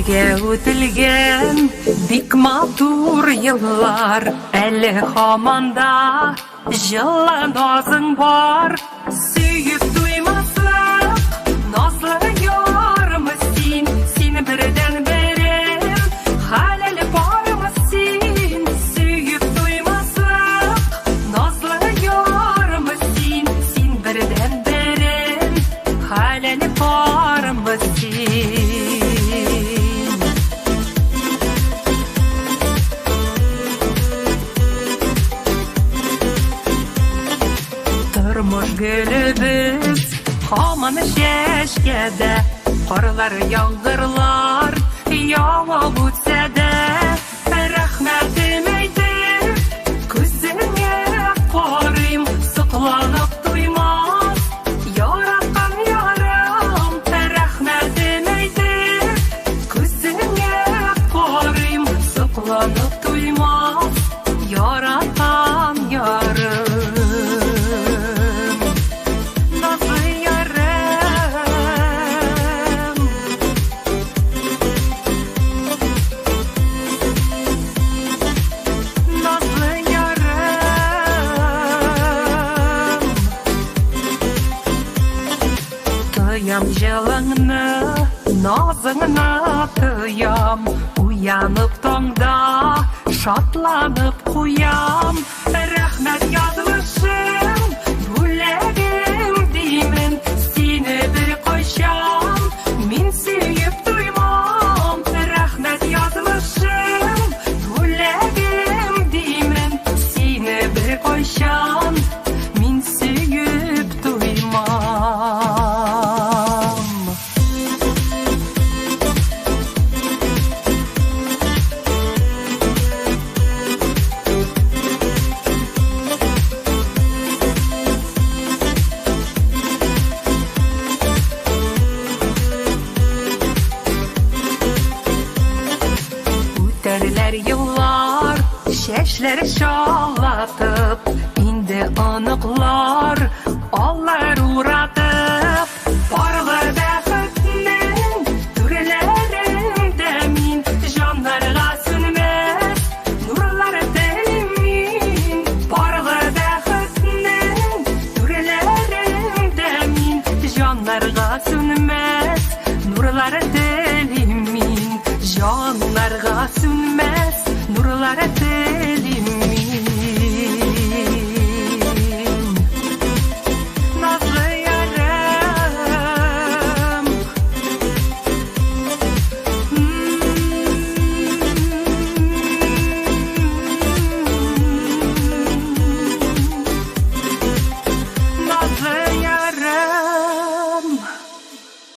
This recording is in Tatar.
Birge ötülgen bik matur yıllar, eli hamanda жылы nazın var. Süyüp duymasın nazlı yarımı sin, seni birden berim haleli parımı sin. Süyüp duymasın nazlı yarımı sin, sin birden berim haleli parımı sin. Turmuş gülübüz hamın şeşkede, qarlar yağdırlar yağıp ötse de, rahmetim eydir gözüne qarayım, sıklanıp duymaz yaratkan yarım. Rahmetim eydir gözüne qarayım, sıklanıp duymaz yaratkan yarım. Tıyam жылыңны, nazыңna tıyam, uyanıp tongda şatlanıp kuyam. Rahmet yazmışım büllegim deymin, seni bir koşam min süyüp duymam. Rahmet yazmışım büllegim deymin, seni bir koşam min süyüp duymam. Öterler yıllar, şeşleri şallatıp, indi anıklar, allar uğratıp. Barlı bəxtinin türlerinde min, canlarla sönmez nurlar delimin. Barlı bəxtinin türlerinde min, canlarla